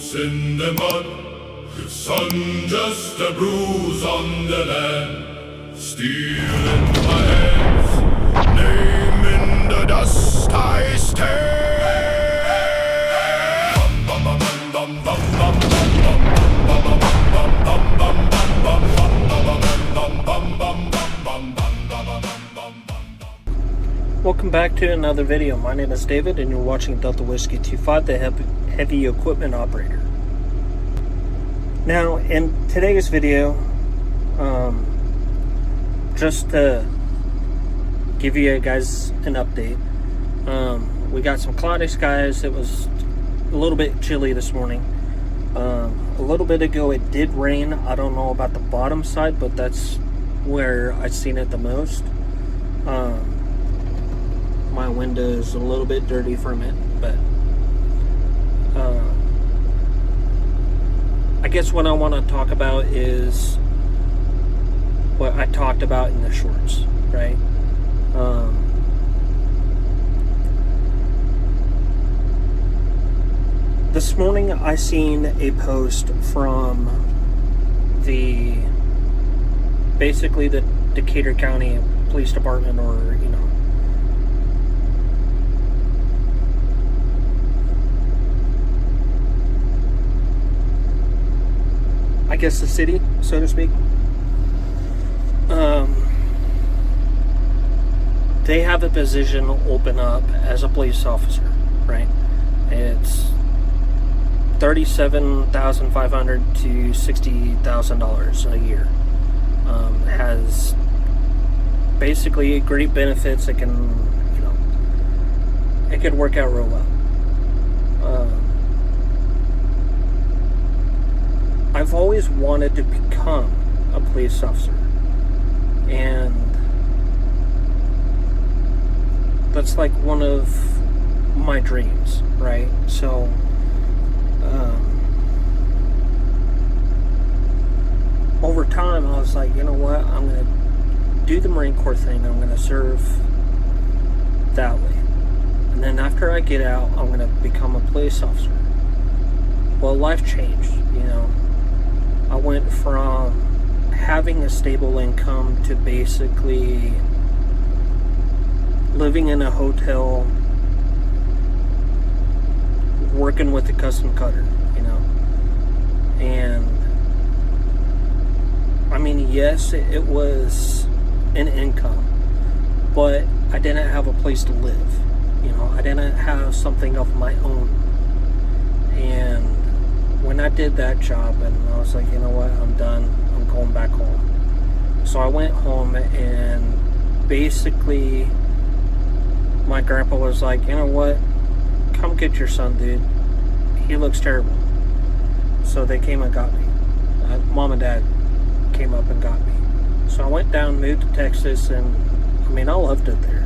boots in the mud, the sun just a bruise on the land. Steel in my hands, name in the dust I stand. Welcome back to another video. My name is David and you're watching Delta Whiskey 25, the heavy equipment operator. Now in today's video, just to give you guys an update, we got some cloudy skies. It was a little bit chilly this morning. A little bit ago it did rain. I don't know about the bottom side, but that's where I've seen it the most. My window is a little bit dirty from it, but I guess what I want to talk about is what I talked about in the shorts, right? This morning I seen a post from basically the Decatur County Police Department, or I guess the city, so to speak. They have a position open up as a police officer, right? It's $37,500 to $60,000 a year. Has basically great benefits. It can, it could work out real well. I've always wanted to become a police officer, and that's like one of my dreams, right? So over time I was like, you know what, I'm going to do the Marine Corps thing. I'm going to serve that way, and then after I get out I'm going to become a police officer. Well, life changed, I went from having a stable income to basically living in a hotel, working with a custom cutter, and I mean, yes, it was an income, but I didn't have a place to live. I didn't have something of my own. And when I did that job, and I was like, you know what, I'm done, I'm going back home. So I went home, and basically my grandpa was like, you know what, come get your son, dude, he looks terrible. So they came and got me. Mom and dad came up and got me. So I went down, moved to Texas, and I mean, I loved it there.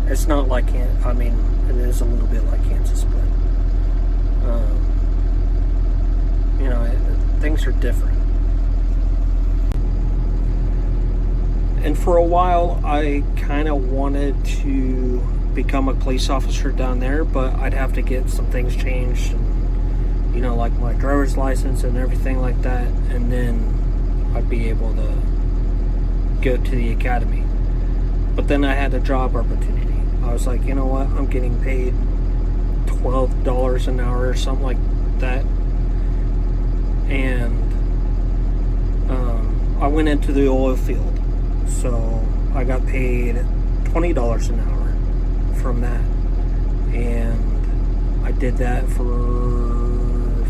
It's not like, it is a little bit like Kansas, but things are different. And for a while I kind of wanted to become a police officer down there, but I'd have to get some things changed, and like my driver's license and everything like that, and then I'd be able to go to the academy. But then I had a job opportunity. I was like, you know what, I'm getting paid $12 an hour or something like that, and I went into the oil field, so I got paid $20 an hour from that, and I did that for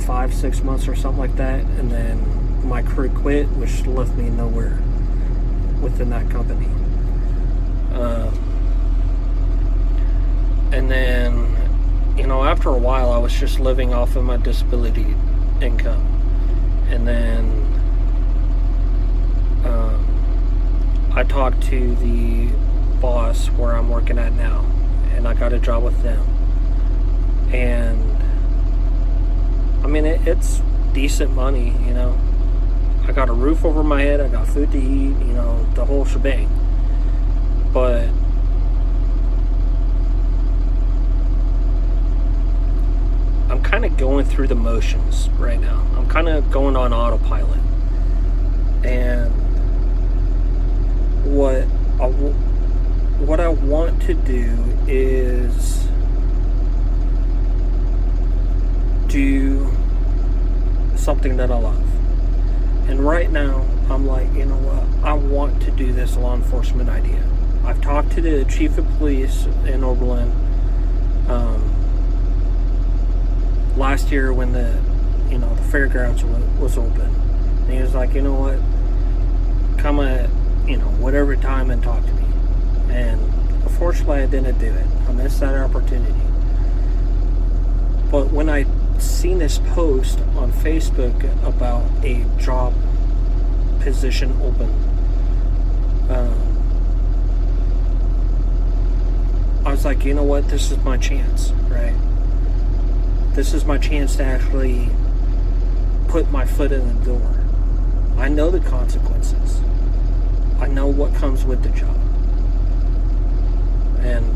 5-6 months or something like that, and then my crew quit, which left me nowhere within that company. And then, after a while, I was just living off of my disability income. And then I talked to the boss where I'm working at now, and I got a job with them. And I mean, it's decent money, I got a roof over my head, I got food to eat, the whole shebang. But going through the motions right now. I'm kind of going on autopilot. And what I want to do is do something that I love. And right now, I'm like, you know what? I want to do this law enforcement idea. I've talked to the chief of police in Oberlin last year when the fairgrounds was open. And he was like, you know what? Come at, whatever time and talk to me. And unfortunately, I didn't do it. I missed that opportunity. But when I seen this post on Facebook about a job position open, I was like, you know what, this is my chance, right? This is my chance to actually put my foot in the door. I know the consequences. I know what comes with the job. And,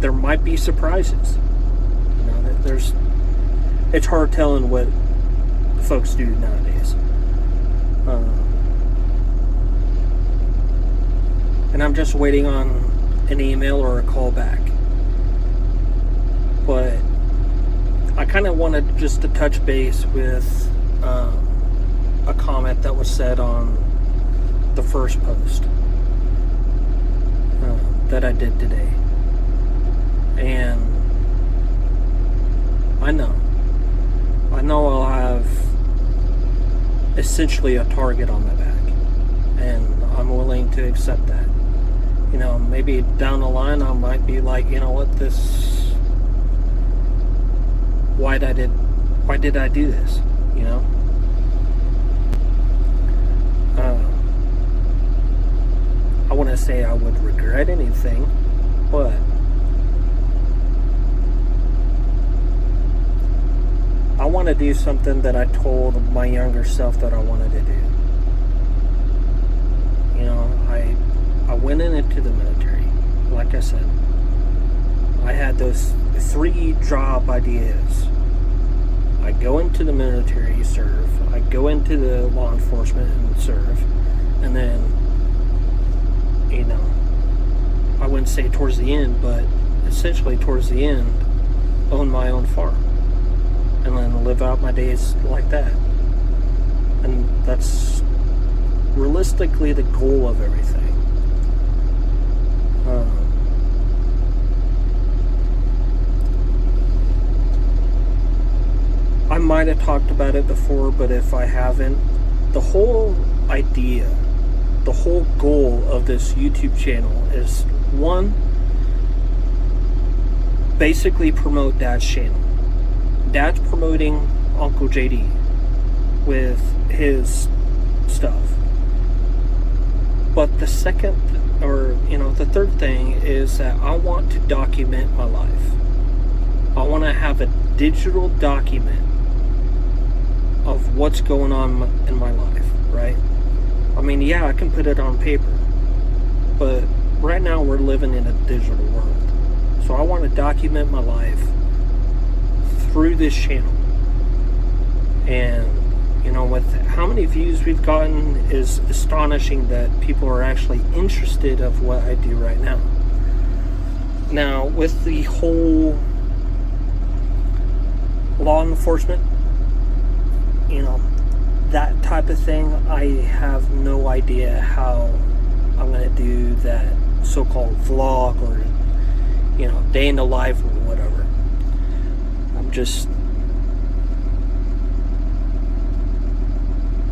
there might be surprises. It's hard telling what folks do nowadays. And I'm just waiting on an email or a call back. But I kind of wanted just to touch base with a comment that was said on the first post that I did today. And I know I'll have essentially a target on my back, and I'm willing to accept that. Maybe down the line I might be like, why did I do this? I wouldn't say I would regret anything, but I want to do something that I told my younger self that I wanted to do. I went into the military. Like I said, I had those 3 job ideas. I go into the military, serve. I go into the law enforcement and serve. And then, I wouldn't say towards the end, but essentially towards the end, own my own farm. And then live out my days like that. And that's realistically the goal of everything. I might have talked about it before, but if I haven't, the whole idea, the whole goal of this YouTube channel is, one, basically promote Dad's channel. Dad's promoting Uncle JD with his stuff. But the third thing is that I want to document my life. I want to have a digital document of what's going on in my life, right? I can put it on paper, but right now we're living in a digital world. So I want to document my life through this channel. And with how many views we've gotten is astonishing that people are actually interested of what I do right now. Now, with the whole law enforcement, that type of thing, I have no idea how I'm going to do that so-called vlog or, day in the life or whatever. I'm just...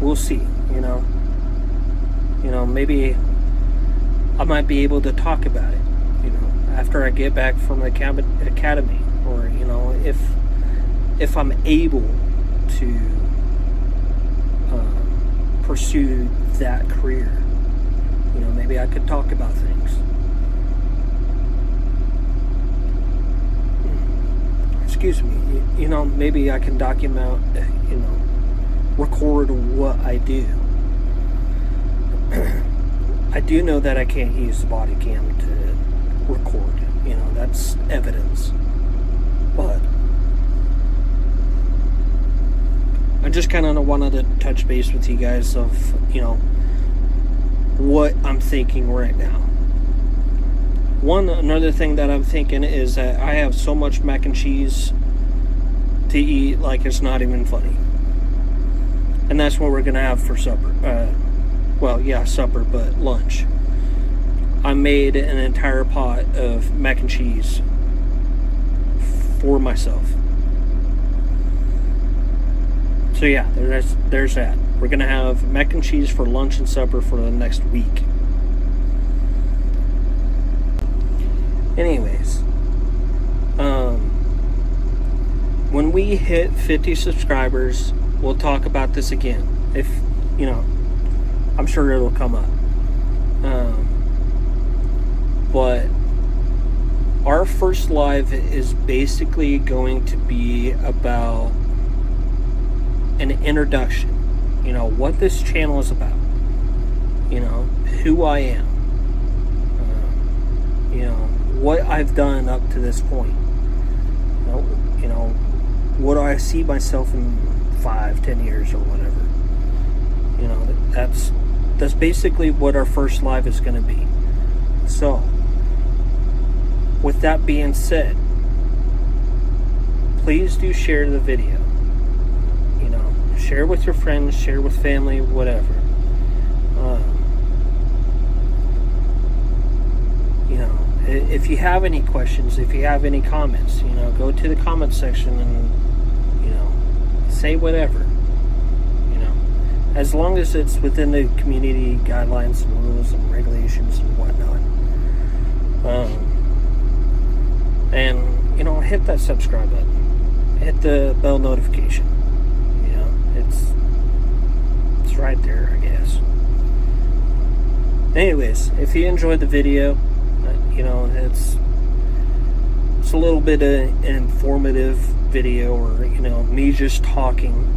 We'll see, maybe I might be able to talk about it, after I get back from the academy, or, if I'm able to pursue that career, maybe I could talk about things. Excuse me, maybe I can document, record what I do. I do know that I can't use the body cam to record, that's evidence. But I just kind of wanted to touch base with you guys of, what I'm thinking right now. Another thing that I'm thinking is that I have so much mac and cheese to eat, like it's not even funny. And that's what we're going to have for supper. Supper, but lunch. I made an entire pot of mac and cheese for myself. So yeah, there's that. We're going to have mac and cheese for lunch and supper for the next week. Anyways, when we hit 50 subscribers, we'll talk about this again. If, I'm sure it'll come up. But our first live is basically going to be about an introduction. What this channel is about. Who I am. What I've done up to this point. What do I see myself in 5-10 years or whatever. That's basically what our first live is going to be. So, with that being said, please do share the video. Share with your friends, share with family, whatever. If you have any questions, if you have any comments, go to the comment section and, say whatever. As long as it's within the community guidelines and rules and regulations and whatnot. Hit that subscribe button. Hit the bell notification. It's right there, I guess. Anyways, if you enjoyed the video, it's a little bit of an informative video, or me just talking.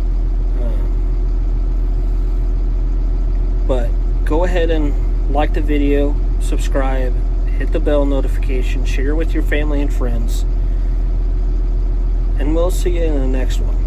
But go ahead and like the video, subscribe, hit the bell notification, share with your family and friends, and we'll see you in the next one.